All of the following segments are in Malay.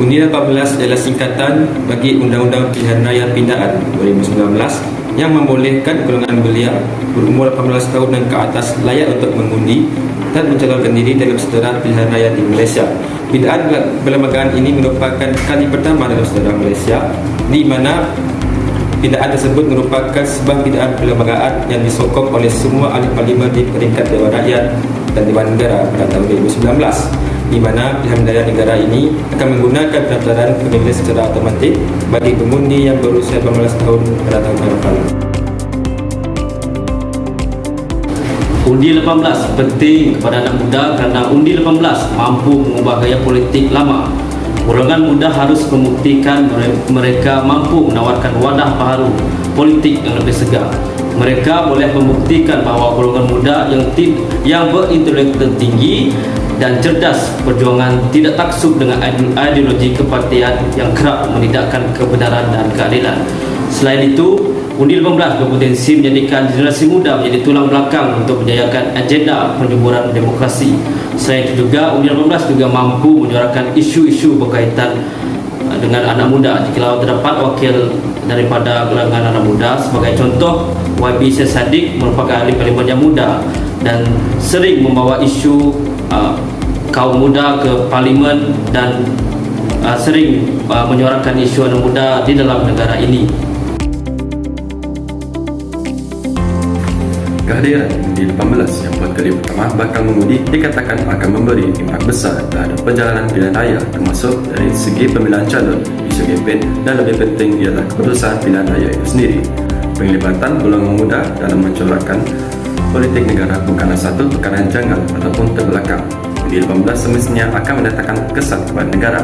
Undi 18 adalah singkatan bagi Undang-Undang Pilihan Raya Pindaan 2019 yang membolehkan golongan belia berumur 18 tahun dan ke atas layak untuk mengundi dan mencalonkan diri dalam sejarah pilihan raya di Malaysia. Pindaan perlembagaan ini merupakan kali pertama dalam sejarah Malaysia di mana pindaan tersebut merupakan sebuah pindaan perlembagaan yang disokong oleh semua ahli parlimen di peringkat Dewan Rakyat dan Dewan Negara pada tahun 2019, di mana pilihan raya negara ini akan menggunakan pendaftaran pemilih secara automatik bagi pengundi yang berusia 18 tahun pada tahun hadapan. Undi 18 penting kepada anak muda kerana undi 18 mampu mengubah gaya politik lama. Golongan muda harus membuktikan mereka mampu menawarkan wadah baru politik yang lebih segar. Mereka boleh membuktikan bahawa golongan muda yang berintelektual tinggi dan cerdas perjuangan tidak taksub dengan ideologi kepartian yang kerap menidakkan kebenaran dan keadilan. Selain itu, Undi 18 berpotensi menjadikan generasi muda menjadi tulang belakang untuk menjayakan agenda penyuburan demokrasi. Selain itu juga, Undi 18 juga mampu menyuarakan isu-isu berkaitan dengan anak muda. Jika terdapat wakil daripada golongan anak muda, sebagai contoh, YB Syed Saddiq merupakan ahli parlimen yang muda dan sering membawa isu kaum muda ke parlimen dan sering menyuarakan isu anak muda di dalam negara ini. Kehadiran Undi 18 yang buat kali pertama bakal mengundi dikatakan akan memberi impak besar terhadap perjalanan pilihan raya, termasuk dari segi pemilihan calon, isu kempen dan lebih penting ialah keputusan pilihan raya itu sendiri. Penglibatan golongan muda dalam mencorakkan politik negara bukanlah satu perkara yang janggal ataupun terbelakang. Undi 18 semestinya akan mendatangkan kesan kepada negara.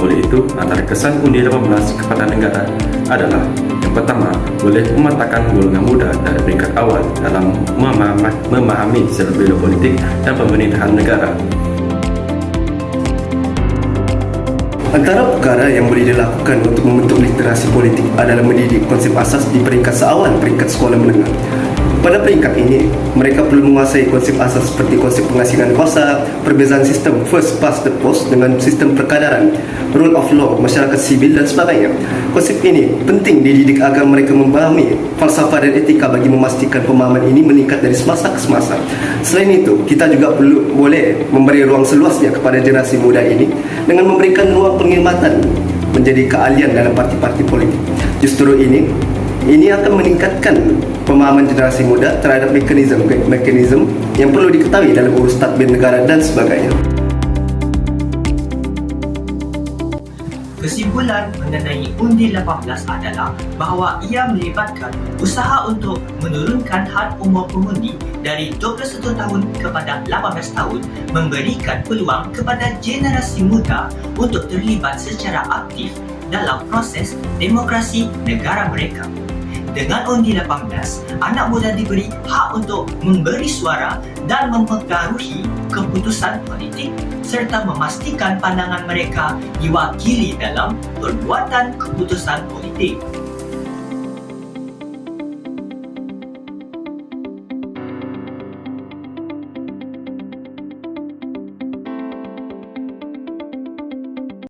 Oleh itu, antara kesan Undi 18 kepada negara adalah: yang pertama, boleh mematahkan golongan muda dari peringkat awal dalam memahami seluk-beluk politik dan pemerintahan negara. Antara perkara yang boleh dilakukan untuk membentuk literasi politik adalah mendidik konsep asas di peringkat seawal peringkat sekolah menengah. Pada peringkat ini, mereka perlu menguasai konsep asas seperti konsep pengasingan kuasa, perbezaan sistem first past the post dengan sistem perkadaran, rule of law, masyarakat sivil dan sebagainya. Konsep ini penting dididik agar mereka memahami falsafah dan etika bagi memastikan pemahaman ini meningkat dari semasa ke semasa. Selain itu, kita juga boleh memberi ruang seluasnya kepada generasi muda ini dengan memberikan ruang penghormatan menjadi keahlian dalam parti-parti politik. Justru ini akan meningkatkan pemahaman generasi muda terhadap mekanisme yang perlu diketahui dalam urus tadbir negara dan sebagainya. Kesimpulan mengenai Undi 18 adalah bahawa ia melibatkan usaha untuk menurunkan had umur pengundi dari 21 tahun kepada 18 tahun, memberikan peluang kepada generasi muda untuk terlibat secara aktif dalam proses demokrasi negara mereka. Dengan Undi 18, anak muda diberi hak untuk memberi suara dan mempengaruhi keputusan politik serta memastikan pandangan mereka diwakili dalam perbuatan keputusan politik.